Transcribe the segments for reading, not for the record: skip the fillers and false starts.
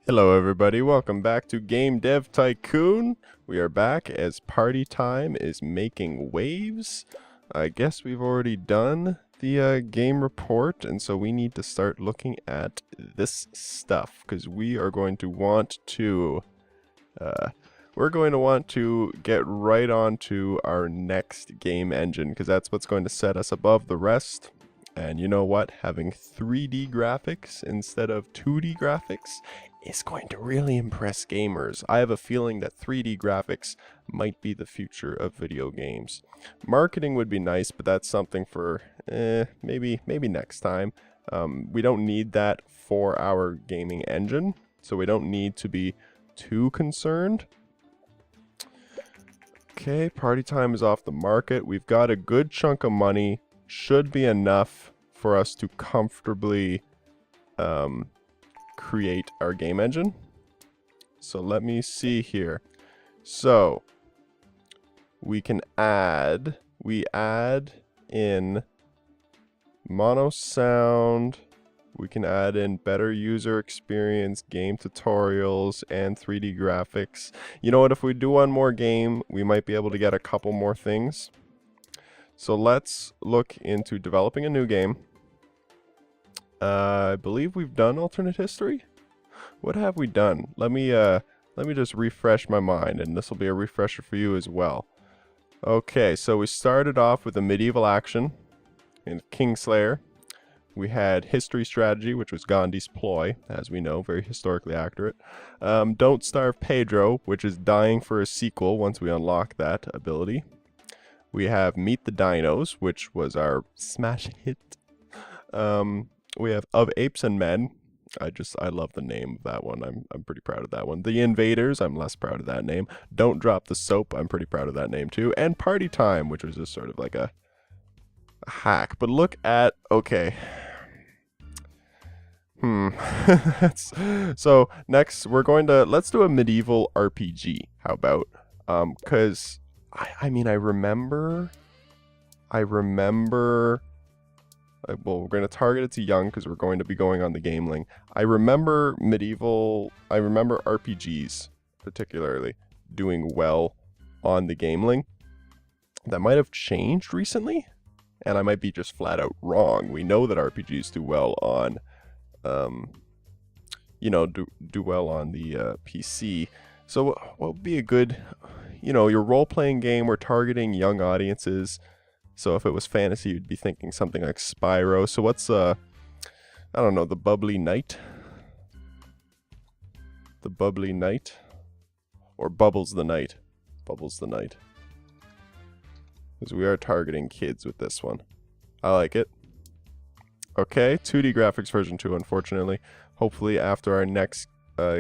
Hello everybody, welcome back to Game Dev Tycoon. We are back as party time is making waves. I guess we've already done the game report, and so we need to start looking at this stuff because we are going to want to get right onto our next game engine because that's what's going to set us above the rest. And you know what? Having 3D graphics instead of 2D graphics is going to really impress gamers. I have a feeling that 3D graphics might be the future of video games. Marketing would be nice, but that's something for maybe next time. We don't need that for our gaming engine, so we don't need to be too concerned. Okay, party time is off the market. We've got a good chunk of money. Should be enough for us to comfortably create our game engine. So let me see here. So we add in mono sound, we can add in better user experience, game tutorials, and 3D graphics. You know what, if we do one more game, we might be able to get a couple more things. So let's look into developing a new game. I believe we've done alternate history. What have we done? Let me just refresh my mind, and this will be a refresher for you as well. Okay, so we started off with a medieval action in Kingslayer. We had history strategy, which was Gandhi's ploy, as we know, very historically accurate. Don't Starve Pedro, which is dying for a sequel once we unlock that ability. We have Meet the Dinos, which was our smash hit. We have Of Apes and Men. I love the name of that one. I'm pretty proud of that one. The Invaders, I'm less proud of that name. Don't Drop the Soap, I'm pretty proud of that name too. And Party Time, which was just sort of like a hack. But look at, okay. So next let's do a medieval RPG. How about? Cause I mean, I remember, well, we're going to target it to young because we're going to be going on the Gameling. I remember RPGs particularly doing well on the Gameling. That might have changed recently, and I might be just flat out wrong. We know that RPGs do well on, do well on the PC. So what would be a good, your role-playing game, we're targeting young audiences. So if it was fantasy, you'd be thinking something like Spyro. So what's, I don't know, the Bubbly Knight? The Bubbly Knight? Or Bubbles the Knight? Bubbles the Knight. Because we are targeting kids with this one. I like it. Okay, 2D graphics version 2, unfortunately. Hopefully after our next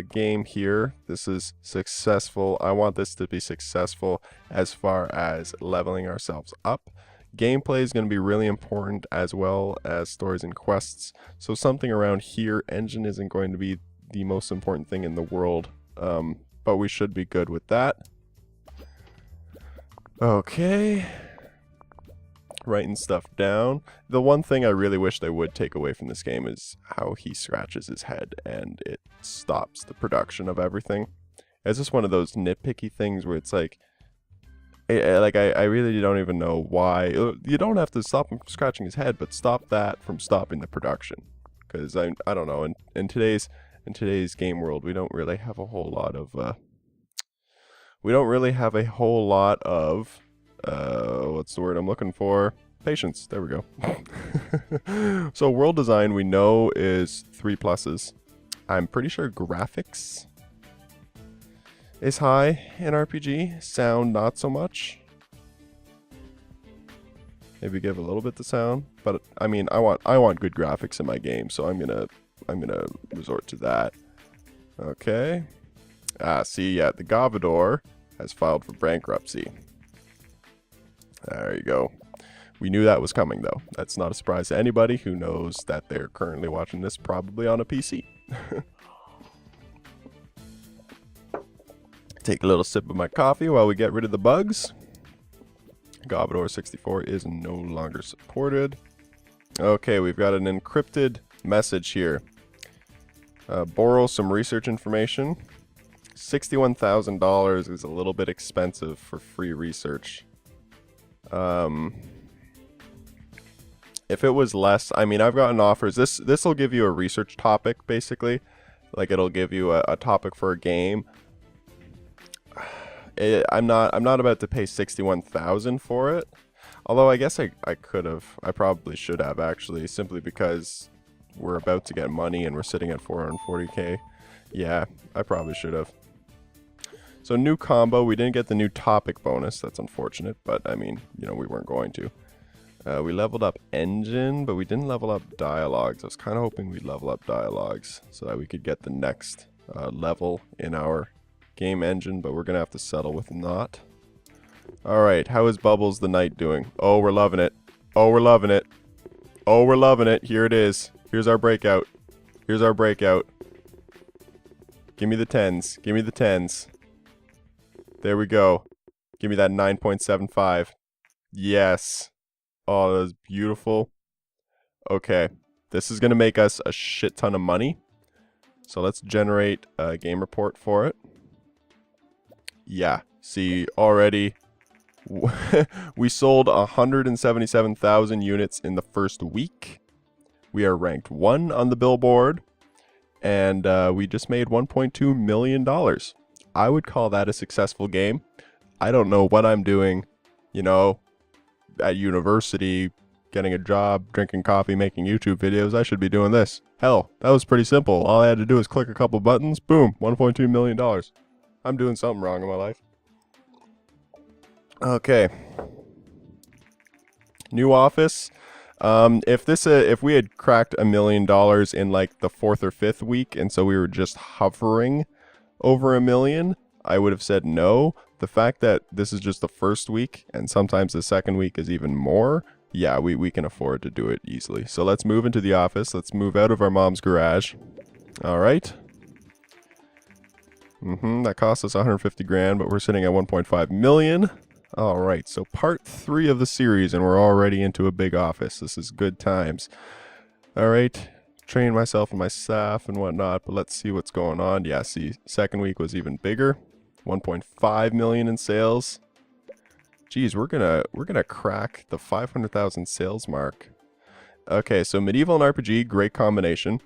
game here, this is successful. I want this to be successful as far as leveling ourselves up. Gameplay is going to be really important as well as stories and quests. So something around here, engine isn't going to be the most important thing in the world, but we should be good with that. Okay. Writing stuff down. The one thing I really wish they would take away from this game is how he scratches his head and it stops the production of everything. It's just one of those nitpicky things where it's like, I really don't even know why. You don't have to stop him from scratching his head, but stop that from stopping the production. Because I don't know. In today's game world, we don't really have a whole lot of what's the word I'm looking for? Patience. There we go. So world design we know is 3 pluses. I'm pretty sure graphics is high in RPG. Sound not so much. Maybe give a little bit to sound, but I mean I want good graphics in my game, so I'm gonna resort to that. Okay. See, yeah, the Gavador has filed for bankruptcy. There you go. We knew that was coming though. That's not a surprise to anybody who knows that they're currently watching this probably on a PC. Take a little sip of my coffee while we get rid of the bugs. Gavador 64 is no longer supported. Okay, we've got an encrypted message here. Borrow some research information. $61,000 is a little bit expensive for free research. If it was less, I mean, I've gotten offers. This will give you a research topic, basically. Like, it'll give you a topic for a game. I'm not about to pay $61,000 for it. Although I guess I could have. I probably should have, actually, simply because we're about to get money and we're sitting at 440k. Yeah, I probably should have. So new combo. We didn't get the new topic bonus. That's unfortunate, but I mean, you know, we weren't going to. We leveled up engine, but we didn't level up dialogues. I was kind of hoping we'd level up dialogues so that we could get the next level in our game engine, but we're going to have to settle with not. Alright, how is Bubbles the Knight doing? Oh, we're loving it. Oh, we're loving it. Oh, we're loving it. Here it is. Here's our breakout. Here's our breakout. Give me the 10s. Give me the 10s. There we go. Give me that 9.75. Yes. Oh, that was beautiful. Okay. This is going to make us a shit ton of money. So let's generate a game report for it. Yeah. See, already we sold 177,000 units in the first week. We are ranked 1 on the billboard. And we just made $1.2 million. I would call that a successful game. I don't know what I'm doing, you know, at university, getting a job, drinking coffee, making YouTube videos. I should be doing this. Hell, that was pretty simple. All I had to do was click a couple buttons. Boom, $1.2 million. I'm doing something wrong in my life. Okay. New office. If we had cracked $1 million in like the 4th or 5th week, and so we were just hovering over $1 million, I would have said no. The fact that this is just the first week, and sometimes the second week is even more, yeah, we can afford to do it easily. So let's move into the office. Let's move out of our mom's garage. All right. That cost us 150 grand, but we're sitting at 1.5 million. All right, so part 3 of the series, and we're already into a big office. This is good times. All right, train myself and my staff and whatnot, but let's see what's going on. Yeah, see, second week was even bigger. 1.5 million in sales. Geez, we're gonna crack the 500,000 sales mark. Okay, so medieval and RPG, great combination.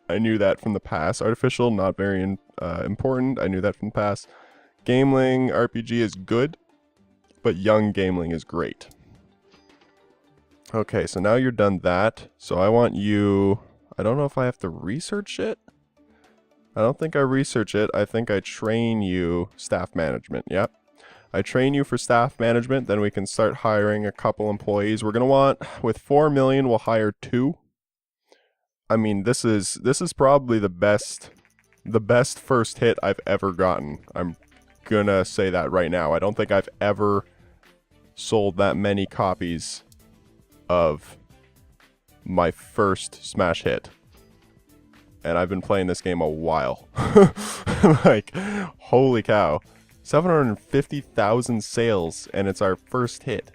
I knew that from the past. Artificial, not very important. I knew that from the past. Gameling RPG is good, but young Gameling is great. Okay, so now you're done that. So I want you... I don't know if I have to research it. I don't think I research it. I think I train you staff management. Yep. I train you for staff management. Then we can start hiring a couple employees. We're going to want... With 4 million, we'll hire 2. I mean, this is probably the best first hit I've ever gotten. I'm gonna say that right now. I don't think I've ever sold that many copies of my first smash hit. And I've been playing this game a while. Like, holy cow. 750,000 sales, and it's our first hit.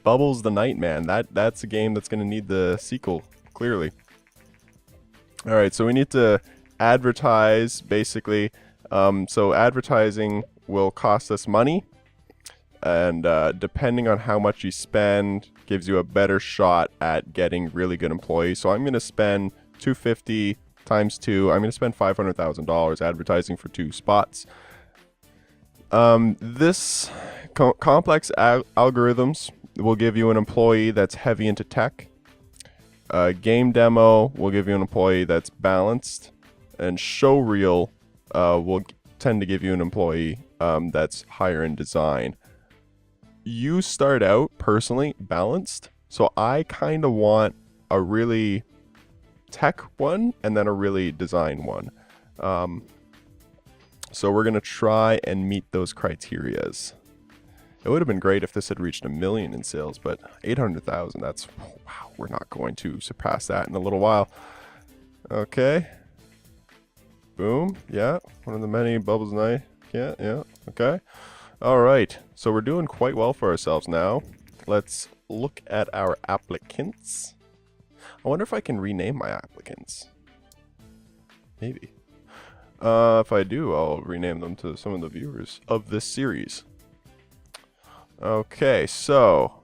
Bubbles the Knight, man. That's a game that's gonna need the sequel, clearly. Alright, so we need to advertise, basically. So advertising will cost us money, and depending on how much you spend, gives you a better shot at getting really good employees. So I'm going to spend 250 times 2. I'm going to spend $500,000 advertising for 2 spots. This complex algorithms will give you an employee that's heavy into tech. Game demo will give you an employee that's balanced, and showreel will tend to give you an employee that's higher in design. You start out personally balanced, so I kind of want a really tech one and then a really design one. So we're gonna try and meet those criterias. It would have been great if this had reached 1 million in sales, but 800,000, that's, wow, we're not going to surpass that in a little while. Okay. Boom. Yeah. One of the many Bubbles Knight. Yeah. Okay. All right. So we're doing quite well for ourselves now. Let's look at our applicants. I wonder if I can rename my applicants. Maybe. If I do, I'll rename them to some of the viewers of this series. Okay, so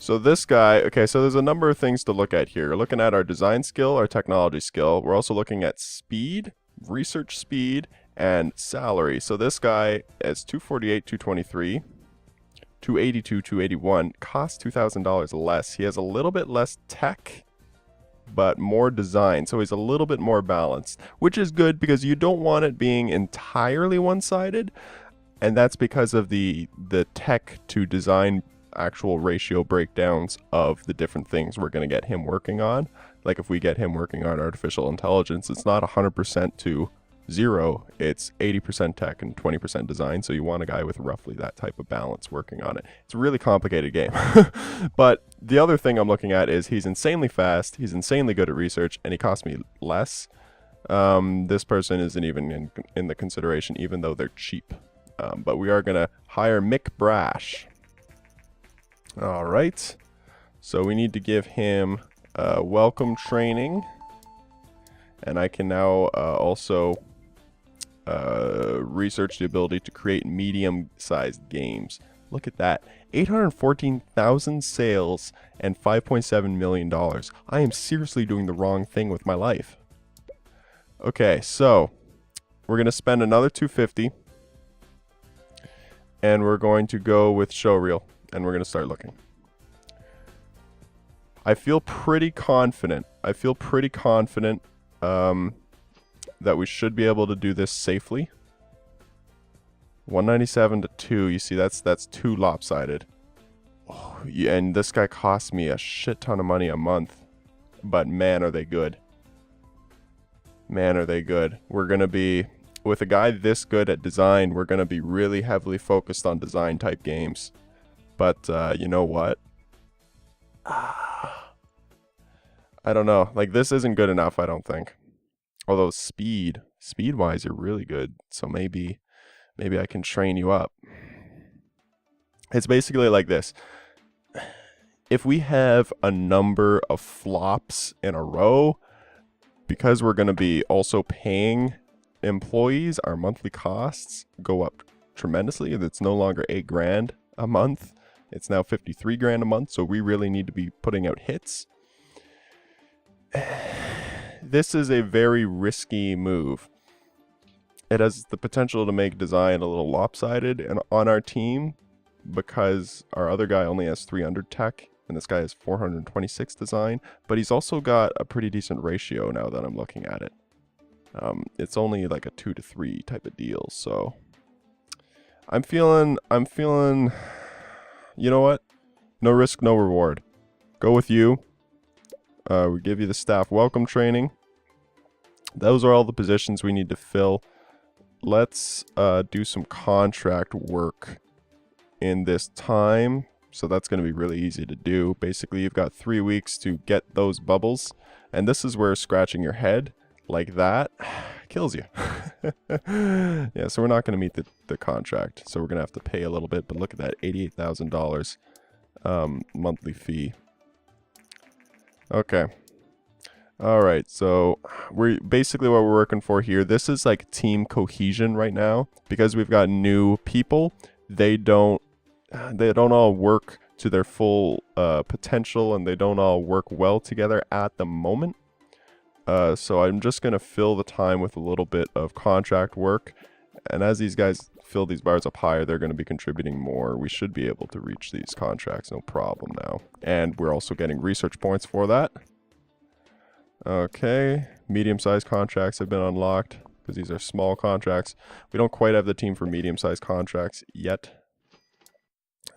this guy, okay, so there's a number of things to look at here. We're looking at our design skill, our technology skill. We're also looking at speed, research speed, and salary. So this guy is 248, 223, 282, 281, costs $2,000 less. He has a little bit less tech, but more design, so he's a little bit more balanced, which is good because you don't want it being entirely one-sided, and that's because of the tech to design actual ratio breakdowns of the different things we're going to get him working on. Like if we get him working on artificial intelligence, it's not 100% to 0, it's 80% tech and 20% design, so you want a guy with roughly that type of balance working on it. It's a really complicated game. But the other thing I'm looking at is he's insanely fast, he's insanely good at research, and he costs me less. This person isn't even in the consideration, even though they're cheap. But we are going to hire Mick Brash. All right, so we need to give him welcome training, and I can now also research the ability to create medium-sized games. Look at that, 814,000 sales and $5.7 million. I am seriously doing the wrong thing with my life. Okay, so we're going to spend another $250, and we're going to go with showreel. And we're going to start looking. I feel pretty confident. That we should be able to do this safely. 197 to 2. You see, that's too lopsided. Oh, yeah, and this guy costs me a shit ton of money a month. But man, are they good. Man, are they good. We're going to be, with a guy this good at design, we're going to be really heavily focused on design type games. But, you know what? I don't know. Like, this isn't good enough, I don't think. Although speed-wise, you're really good. So maybe I can train you up. It's basically like this. If we have a number of flops in a row, because we're going to be also paying employees, our monthly costs go up tremendously. It's no longer $8,000 a month. It's now $53,000 a month, so we really need to be putting out hits. This is a very risky move. It has the potential to make design a little lopsided on our team because our other guy only has 300 tech and this guy has 426 design, but he's also got a pretty decent ratio now that I'm looking at it. It's only like a 2 to 3 type of deal, so I'm feeling, you know what? No risk, no reward. Go with you. We give you the staff welcome training. Those are all the positions we need to fill. Let's do some contract work in this time. So that's going to be really easy to do. Basically, you've got 3 weeks to get those bubbles. And this is where scratching your head like that kills you. Yeah, so we're not going to meet the contract. So we're going to have to pay a little bit. But look at that, $88,000 monthly fee. Okay. All right, so we're basically what we're working for here. This is like team cohesion right now because we've got new people. They don't all work to their full potential, and they don't all work well together at the moment. So I'm just gonna fill the time with a little bit of contract work, and as these guys fill these bars up higher, they're going to be contributing more. We should be able to reach these contracts no problem now, and we're also getting research points for that. Okay, medium-sized contracts have been unlocked because these are small contracts. We don't quite have the team for medium-sized contracts yet.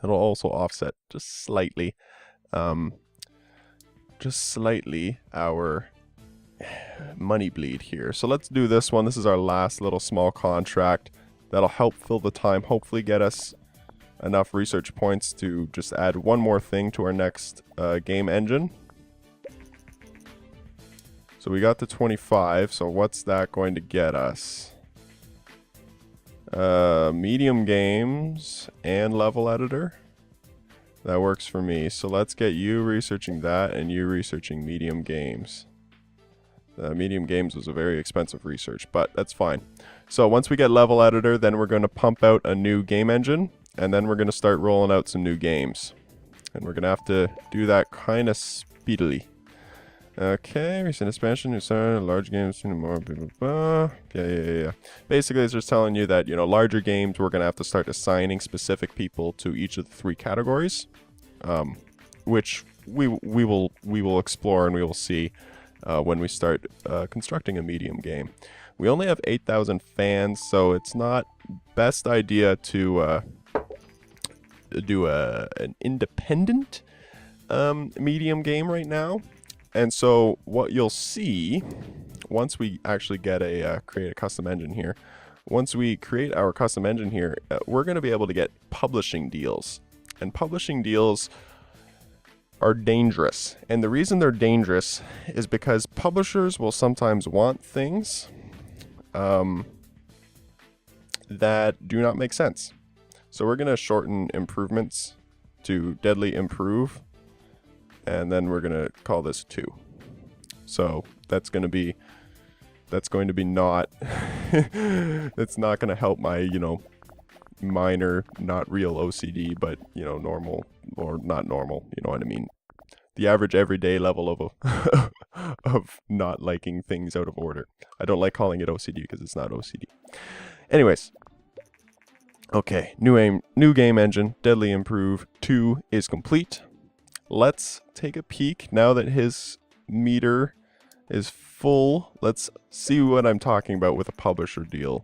It'll also offset just slightly our money bleed here. So let's do this one. This is our last little small contract. That'll help fill the time, hopefully get us enough research points to just add one more thing to our next game engine. So we got to 25, so what's that going to get us? Medium games and level editor. That works for me. So let's get you researching that and you researching medium games. Medium games was a very expensive research, but that's fine. So once we get level editor, then we're going to pump out a new game engine, and then we're going to start rolling out some new games. And we're going to have to do that kind of speedily. Okay, recent expansion, new server, large games, more, blah, blah, blah. Yeah. Basically, it's just telling you that, you know, larger games, we're going to have to start assigning specific people to each of the 3 categories, which we will explore and we will see when we start constructing a medium game. We only have 8,000 fans, so it's not best idea to do an independent medium game right now. And so what you'll see once we actually get a create a custom engine here, once we create our custom engine here, we're going to be able to get publishing deals. And publishing deals are dangerous. And the reason they're dangerous is because publishers will sometimes want things that do not make sense. So we're going to shorten improvements to d3adly improve. And then we're going to call this 2. So that's going to be not, it's not going to help my, you know, minor, not real OCD, but, you know, normal or not normal, you know what I mean? The average everyday level of of not liking things out of order. I don't like calling it OCD because it's not OCD. Anyways. Okay, new game engine, d3adly improve 2 is complete. Let's take a peek now that his meter is full. Let's see what I'm talking about with a publisher deal.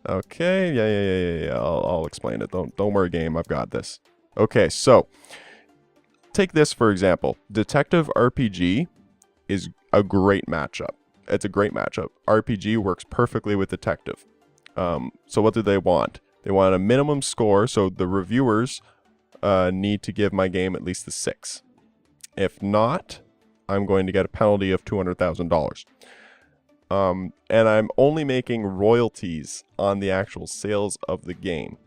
Okay, yeah. I'll explain it. Don't worry, game. I've got this. Okay, so take this for example. Detective RPG is a great matchup. It's a great matchup. RPG works perfectly with detective. So what do they want? They want a minimum score, so the reviewers need to give my game at least a 6. If not, I'm going to get a penalty of $200,000. And I'm only making royalties on the actual sales of the game.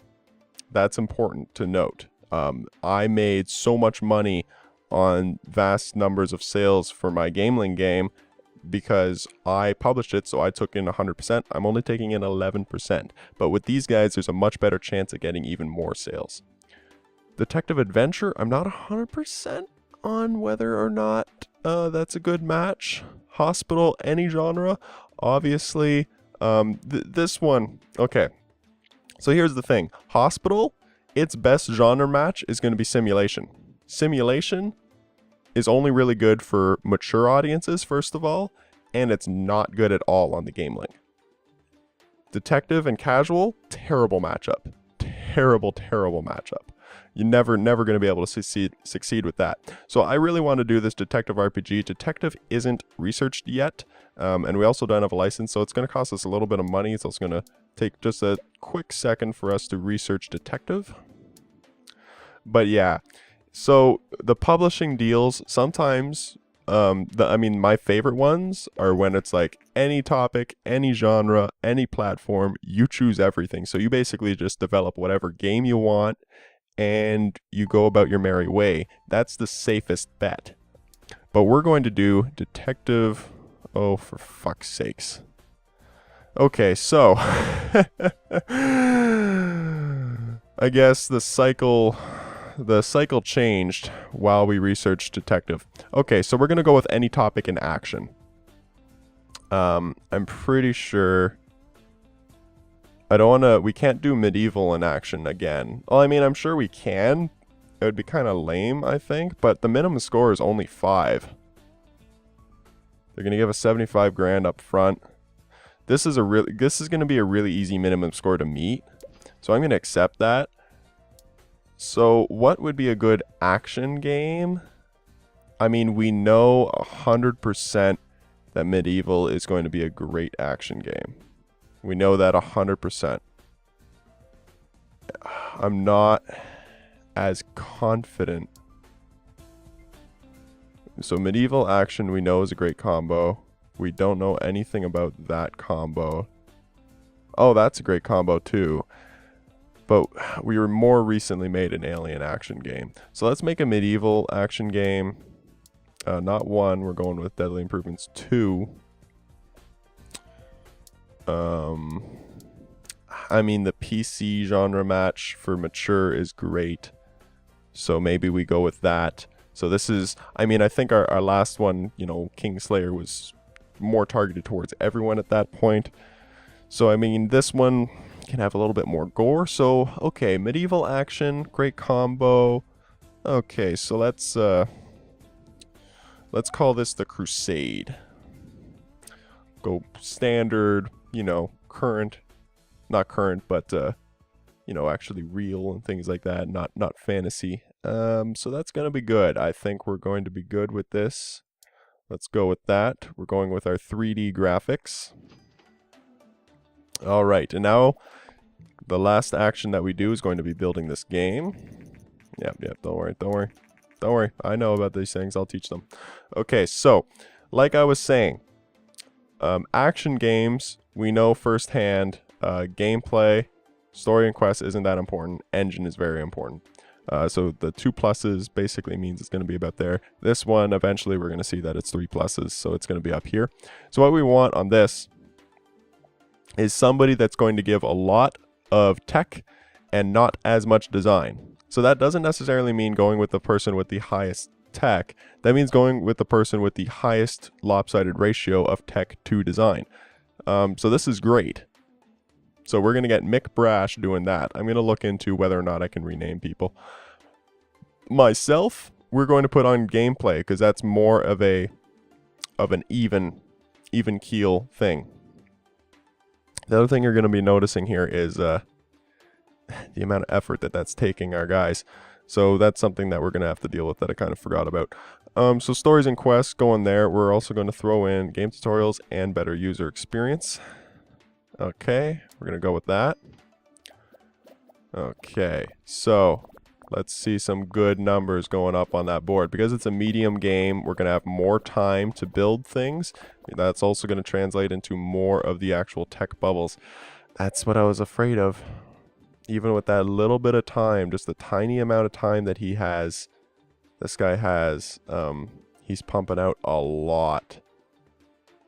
That's important to note. I made so much money on vast numbers of sales for my Gameling game because I published it, so I took in 100%. I'm only taking in 11%. But with these guys, there's a much better chance of getting even more sales. Detective Adventure, I'm not 100% on whether or not that's a good match. Hospital, any genre, obviously. This one, okay. So here's the thing. Hospital, its best genre match is going to be simulation. Simulation is only really good for mature audiences, first of all, and it's not good at all on the Gameling. Detective and casual, terrible matchup. Terrible matchup. You're never going to be able to succeed with that. So I really want to do this detective RPG. Detective isn't researched yet, and we also don't have a license, so it's going to cost us a little bit of money. It's also going to take just a quick second for us to research detective. But yeah, so the publishing deals, sometimes, my favorite ones are when it's like any topic, any genre, any platform, you choose everything. So you basically just develop whatever game you want, and you go about your merry way. That's the safest bet. But we're going to do detective. Oh, for fuck's sakes. Okay, so I guess the cycle changed while we researched detective. Okay, so we're gonna go with any topic in action. I'm pretty sure we can't do medieval in action again. Well, I mean, I'm sure we can. It would be kind of lame, I think, but the minimum score is only 5. They're going to give us 75 grand up front. This is going to be a really easy minimum score to meet. So I'm going to accept that. So what would be a good action game? I mean, we know 100% that medieval is going to be a great action game. We know that 100%. I'm not as confident. So medieval action we know is a great combo. We don't know anything about that combo. Oh, that's a great combo too. But we were more recently made an alien action game. So let's make a medieval action game. Not 1, we're going with d3adly Improvements 2. I mean, the PC genre match for mature is great. So maybe we go with that. So this is, I mean, I think our last one, you know, Kingslayer was more targeted towards everyone at that point. So, I mean, this one can have a little bit more gore. So, okay, medieval action, great combo. Okay, so let's call this the Crusade. Go standard, you know, current, not current, but you know, actually real and things like that, not fantasy. So that's gonna be good. I think we're going to be good with this. Let's go with that. We're going with our 3D graphics. All right, and now the last action that we do is going to be building this game. Yep, don't worry. I know about these things, I'll teach them. Okay, so, like I was saying, action games, we know firsthand, gameplay, story and quest isn't that important, engine is very important. So the 2 pluses basically means it's going to be about there. This one, eventually we're going to see that it's 3 pluses, so it's going to be up here. So what we want on this is somebody that's going to give a lot of tech and not as much design. So that doesn't necessarily mean going with the person with the highest tech. That means going with the person with the highest lopsided ratio of tech to design. So this is great. So we're going to get Mick Brash doing that. I'm going to look into whether or not I can rename people. Myself, we're going to put on gameplay because that's more of an even keel thing. The other thing you're going to be noticing here is the amount of effort that's taking our guys. So that's something that we're going to have to deal with that I kind of forgot about. So stories and quests go in there. We're also going to throw in game tutorials and better user experience. Okay, we're going to go with that. Okay, so let's see some good numbers going up on that board. Because it's a medium game, we're going to have more time to build things. That's also going to translate into more of the actual tech bubbles. That's what I was afraid of. Even with that little bit of time, just the tiny amount of time that he has, this guy has, he's pumping out a lot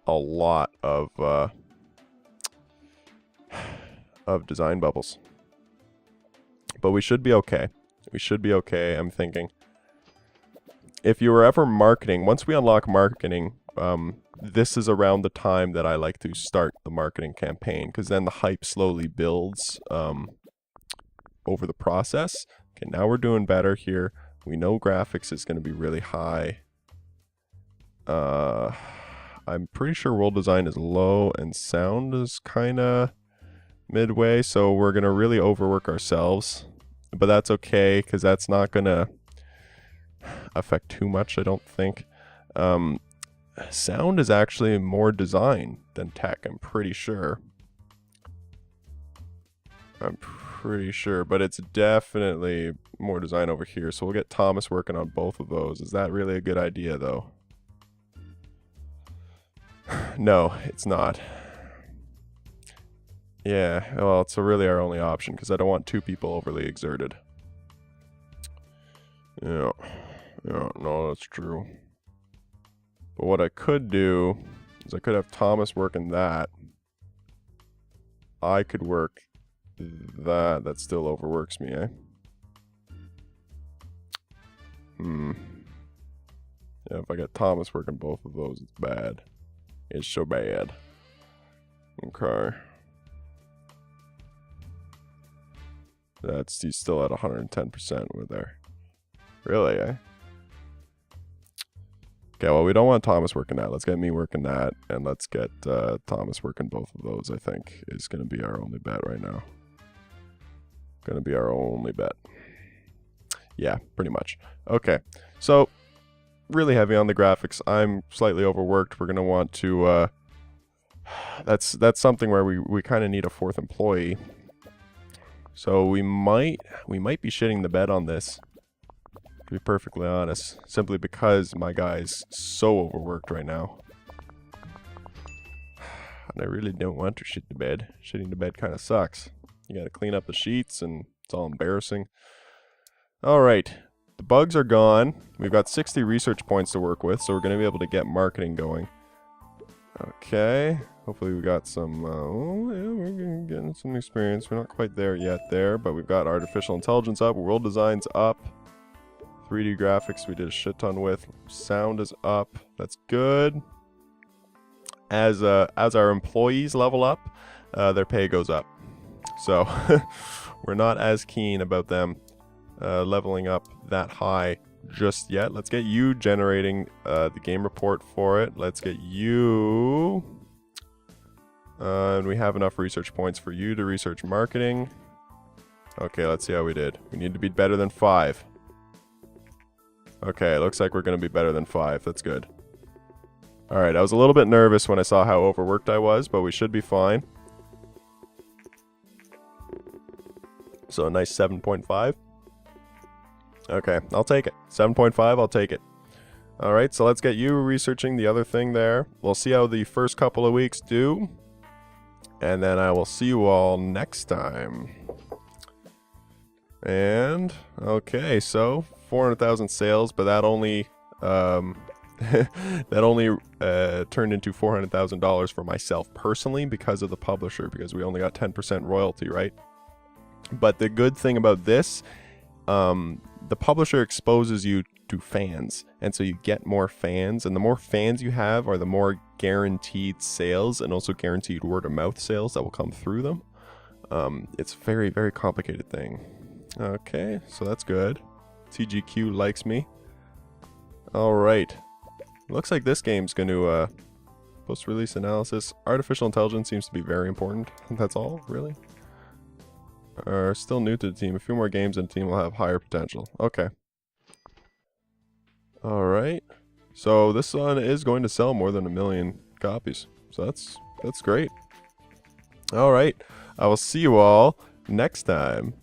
of design bubbles. But we should be okay. We should be okay, I'm thinking. If you were ever marketing, once we unlock marketing, this is around the time that I like to start the marketing campaign, because then the hype slowly builds over the process. Okay, now we're doing better here. We know graphics is going to be really high. I'm pretty sure world design is low and sound is kind of midway, so we're going to really overwork ourselves. But that's okay, because that's not going to affect too much, I don't think. Sound is actually more design than tech, I'm pretty sure. But it's definitely more design over here. So we'll get Thomas working on both of those. Is that really a good idea, though? No, it's not. Yeah, well, it's really our only option, because I don't want 2 people overly exerted. Yeah, no, that's true. But what I could do is I could have Thomas working that. I could work that. That still overworks me, eh? Yeah, if I get Thomas working both of those, it's bad. It's so bad. Okay. He's still at 110% with there. Really, eh? Okay, well, we don't want Thomas working that. Let's get me working that, and let's get Thomas working both of those, I think, is going to be our only bet right now. Going to be our only bet. Yeah, pretty much. Okay, so really heavy on the graphics. I'm slightly overworked. We're going to want to... that's something where we kind of need a 4th employee. So we might be shitting the bed on this, to be perfectly honest, simply because my guy's so overworked right now. And I really don't want to shit the bed. Shitting the bed kind of sucks. You gotta clean up the sheets, and it's all embarrassing. Alright, the bugs are gone. We've got 60 research points to work with, so we're gonna be able to get marketing going. Okay, Hopefully we got some, oh yeah, we're getting some experience. We're not quite there yet but we've got artificial intelligence up, world design's up, 3D graphics we did a shit ton with, sound is up, that's good. As our employees level up, their pay goes up. So we're not as keen about them leveling up that high just yet. Let's get you generating the game report for it. Let's get you... and we have enough research points for you to research marketing. Okay, let's see how we did. We need to be better than 5. Okay, looks like we're going to be better than 5. That's good. Alright, I was a little bit nervous when I saw how overworked I was, but we should be fine. So a nice 7.5. Okay, I'll take it. 7.5, I'll take it. Alright, so let's get you researching the other thing there. We'll see how the first couple of weeks do. And then I will see you all next time. And, okay, so 400,000 sales, but that only... that only turned into $400,000 for myself personally because of the publisher, because we only got 10% royalty, right? But the good thing about this, the publisher exposes you to fans, and so you get more fans, and the more fans you have are the more guaranteed sales and also guaranteed word-of-mouth sales that will come through them. It's a very, very complicated thing. Okay, so that's good. TGQ likes me. Alright. Looks like this game's going to, post-release analysis. Artificial intelligence seems to be very important. That's all, really? Are still new to the team. A few more games and the team will have higher potential. Okay. Alright. So this one is going to sell more than 1 million copies. So that's great. Alright. I will see you all next time.